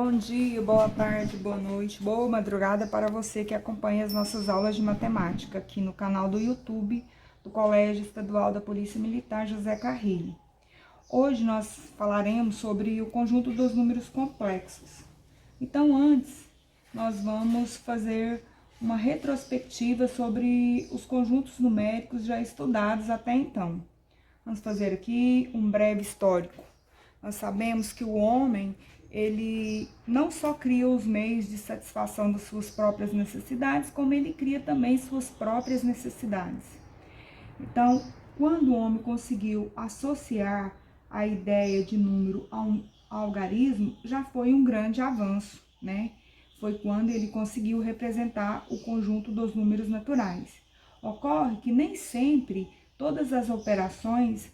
Bom dia, boa tarde, boa noite, boa madrugada para você que acompanha as nossas aulas de matemática aqui no canal do YouTube do Colégio Estadual da Polícia Militar José Carrilho. Hoje nós falaremos sobre o conjunto dos números complexos. Então, antes, nós vamos fazer uma retrospectiva sobre os conjuntos numéricos já estudados até então. Vamos fazer aqui um breve histórico. Nós sabemos que o homem, ele não só cria os meios de satisfação das suas próprias necessidades, como ele cria também suas próprias necessidades. Então, quando o homem conseguiu associar a ideia de número a um algarismo, já foi um grande avanço, né? Foi quando ele conseguiu representar o conjunto dos números naturais. Ocorre que nem sempre todas as operações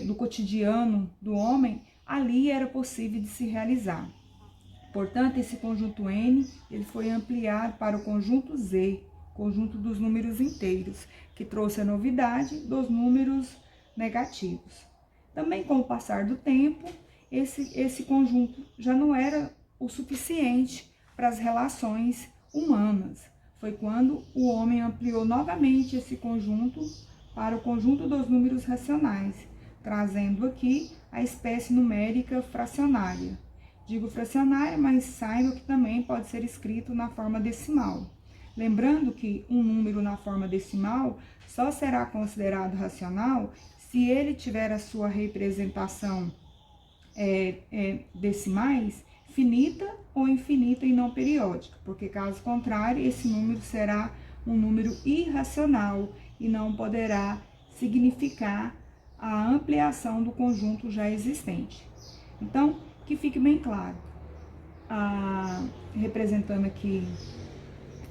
do cotidiano do homem, ali era possível de se realizar. Portanto, esse conjunto N ele foi ampliado para o conjunto Z, conjunto dos números inteiros, que trouxe a novidade dos números negativos. Também, com o passar do tempo, esse conjunto já não era o suficiente para as relações humanas. Foi quando o homem ampliou novamente esse conjunto para o conjunto dos números racionais, trazendo aqui a espécie numérica fracionária. Digo fracionária, mas saiba que também pode ser escrito na forma decimal. Lembrando que um número na forma decimal só será considerado racional se ele tiver a sua representação decimais finita ou infinita e não periódica, porque caso contrário, esse número será um número irracional e não poderá significar a ampliação do conjunto já existente. Então, que fique bem claro, representando aqui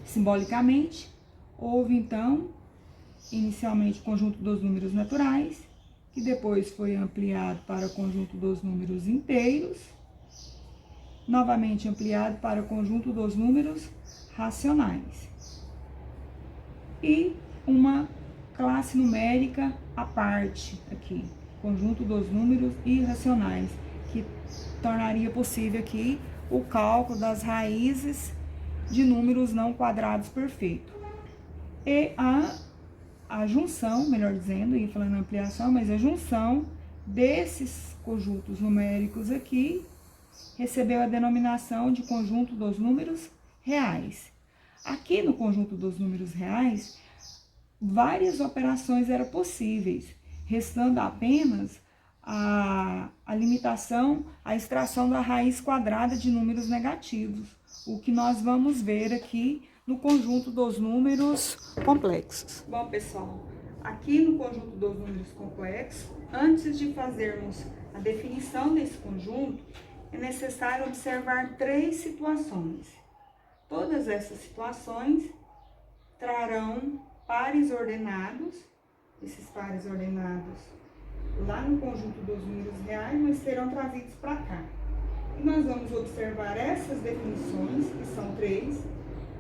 simbolicamente, houve então, inicialmente, o conjunto dos números naturais, que depois foi ampliado para o conjunto dos números inteiros, novamente ampliado para o conjunto dos números racionais. E uma classe numérica à parte aqui, conjunto dos números irracionais, que tornaria possível aqui o cálculo das raízes de números não quadrados perfeitos. E a junção, melhor dizendo, ia falando ampliação, mas a junção desses conjuntos numéricos aqui recebeu a denominação de conjunto dos números reais. Aqui no conjunto dos números reais, várias operações eram possíveis, restando apenas a limitação, a extração da raiz quadrada de números negativos, o que nós vamos ver aqui no conjunto dos números complexos. Bom, pessoal, aqui no conjunto dos números complexos, antes de fazermos a definição desse conjunto, é necessário observar 3 situações. Todas essas situações trarão pares ordenados, esses pares ordenados lá no conjunto dos números reais, mas serão trazidos para cá. E nós vamos observar essas definições, que são 3.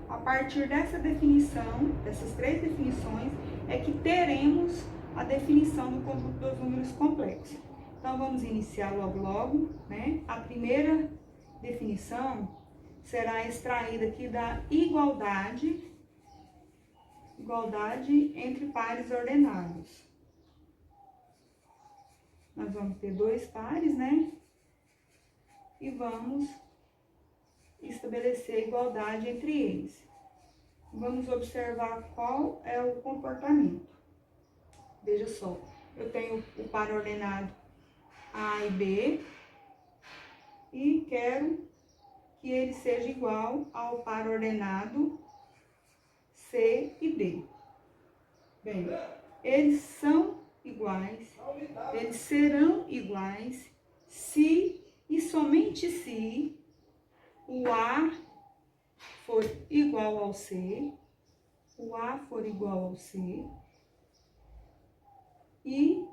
A partir dessa definição, dessas 3 definições, é que teremos a definição do conjunto dos números complexos. Então, vamos iniciar logo, né? A primeira definição será extraída aqui da igualdade entre pares ordenados. Nós vamos ter 2 pares, né? E vamos estabelecer a igualdade entre eles. Vamos observar qual é o comportamento. Veja só, eu tenho o par ordenado A e B e quero que ele seja igual ao par ordenado C e D. Bem, eles são iguais, eles serão iguais se e somente se o A for igual ao C, o A for igual ao C e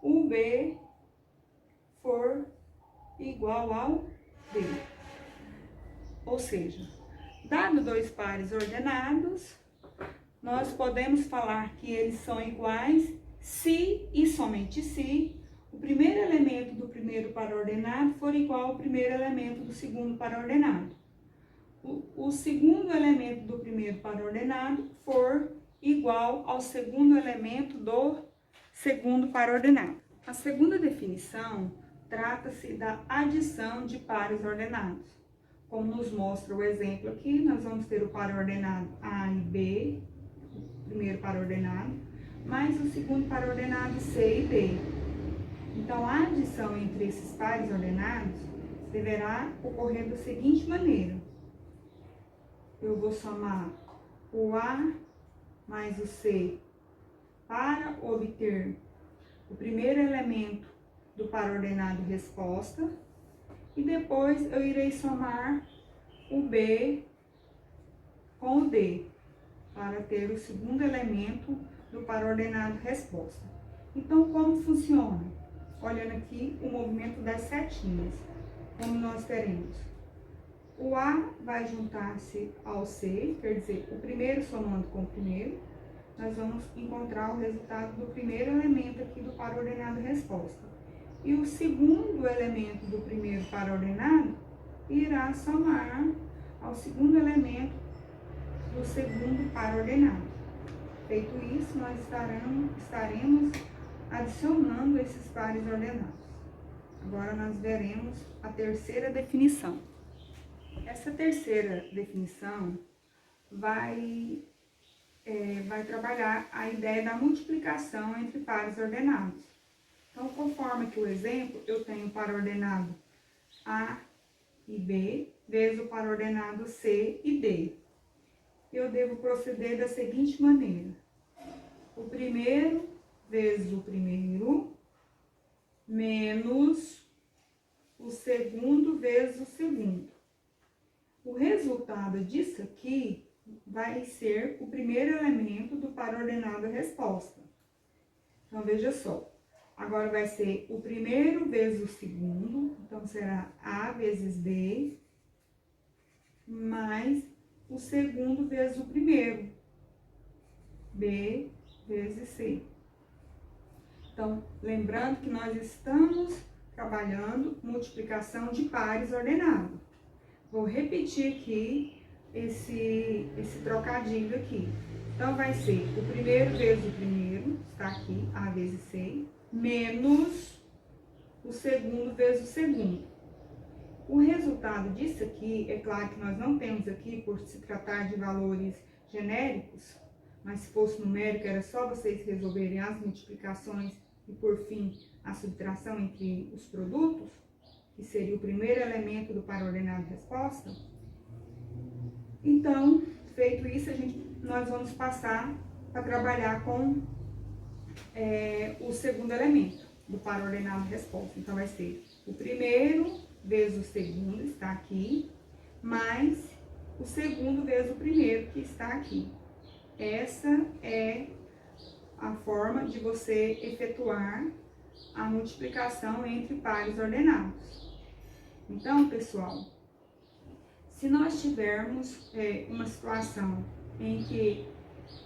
o B for igual ao D. Ou seja, dado 2 pares ordenados, nós podemos falar que eles são iguais se e somente se o primeiro elemento do primeiro primeiro par ordenado for igual ao primeiro elemento do segundo par ordenado. O segundo elemento do primeiro par ordenado for igual ao segundo elemento do segundo par ordenado. A segunda definição trata-se da adição de pares ordenados. Como nos mostra o exemplo aqui, nós vamos ter o par ordenado A e B, o primeiro par ordenado, mais o segundo par ordenado C e D. Então, a adição entre esses pares ordenados deverá ocorrer da seguinte maneira. Eu vou somar o A mais o C para obter o primeiro elemento do par ordenado resposta e depois eu irei somar o B com o D para ter o segundo elemento do par ordenado resposta. Então, como funciona? Olhando aqui o movimento das setinhas, como nós teremos. O A vai juntar-se ao C, quer dizer, o primeiro somando com o primeiro, nós vamos encontrar o resultado do primeiro elemento aqui do par ordenado resposta. E o segundo elemento do primeiro par ordenado irá somar ao segundo elemento do segundo par ordenado. Feito isso, nós estaremos adicionando esses pares ordenados. Agora nós veremos a terceira definição. Essa terceira definição vai trabalhar a ideia da multiplicação entre pares ordenados. Então, conforme aqui o exemplo, eu tenho o par ordenado A e B, vezes o par ordenado C e D. Eu devo proceder da seguinte maneira. O primeiro vezes o primeiro, menos o segundo vezes o segundo. O resultado disso aqui vai ser o primeiro elemento do par ordenado resposta. Então, veja só. Agora vai ser o primeiro vezes o segundo, então será A vezes B, mais o segundo vezes o primeiro, B vezes C. Então, lembrando que nós estamos trabalhando multiplicação de pares ordenados. Vou repetir aqui esse trocadilho aqui. Então, vai ser o primeiro vezes o primeiro, está aqui, A vezes C, menos o segundo vezes o segundo. O resultado disso aqui, é claro que nós não temos aqui, por se tratar de valores genéricos, mas se fosse numérico, era só vocês resolverem as multiplicações e, por fim, a subtração entre os produtos, que seria o primeiro elemento do par ordenado resposta. Então, feito isso, nós vamos passar a trabalhar com o segundo elemento do par ordenado resposta. Então, vai ser o primeiro vezes o segundo, está aqui, mais o segundo vezes o primeiro, que está aqui. Essa é a forma de você efetuar a multiplicação entre pares ordenados. Então, pessoal, se nós tivermos uma situação em que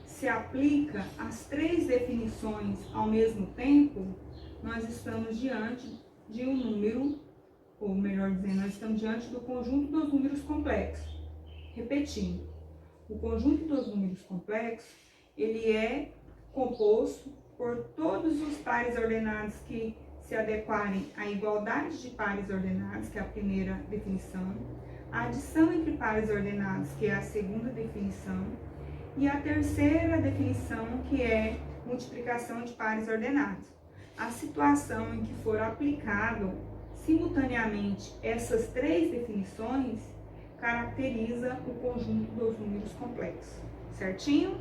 se aplica as três definições ao mesmo tempo, nós estamos diante de um número, ou melhor dizendo, nós estamos diante do conjunto dos números complexos. Repetindo, o conjunto dos números complexos, ele é composto por todos os pares ordenados que se adequarem à igualdade de pares ordenados, que é a primeira definição, a adição entre pares ordenados, que é a segunda definição, e a terceira definição, que é multiplicação de pares ordenados. A situação em que for aplicado simultaneamente essas três definições caracteriza o conjunto dos números complexos, certinho?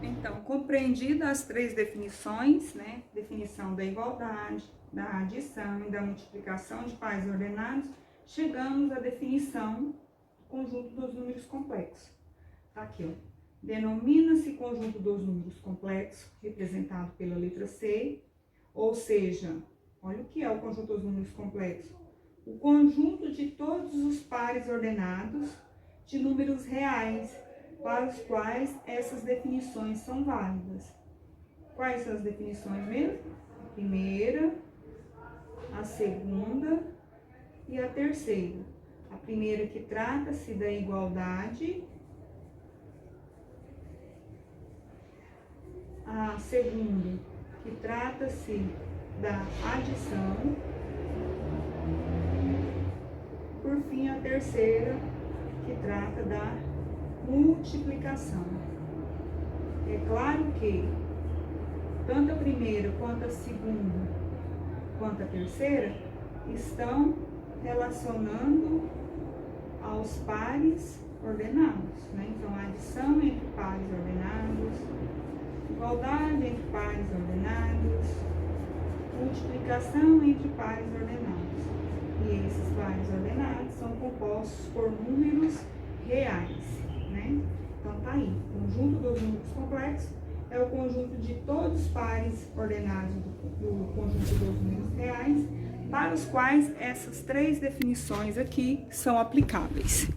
Então, compreendidas as três definições, né? Definição da igualdade, da adição e da multiplicação de pares ordenados, chegamos à definição do conjunto dos números complexos. Tá aqui, ó. Denomina-se conjunto dos números complexos, representado pela letra C, ou seja, olha o que é o conjunto dos números complexos. O conjunto de todos os pares ordenados de números reais, para os quais essas definições são válidas. Quais são as definições mesmo? A primeira, a segunda e a terceira. A primeira que trata-se da igualdade, a segunda que trata-se da adição, por fim a terceira que trata da multiplicação. É claro que tanto a primeira quanto a segunda quanto a terceira estão relacionando aos pares ordenados, né? Então, a adição entre pares ordenados, igualdade entre pares ordenados, multiplicação entre pares ordenados. E esses pares ordenados são compostos por números reais, né? Então, tá aí. O conjunto dos números complexos é o conjunto de todos os pares ordenados do conjunto dos números reais, para os quais essas três definições aqui são aplicáveis.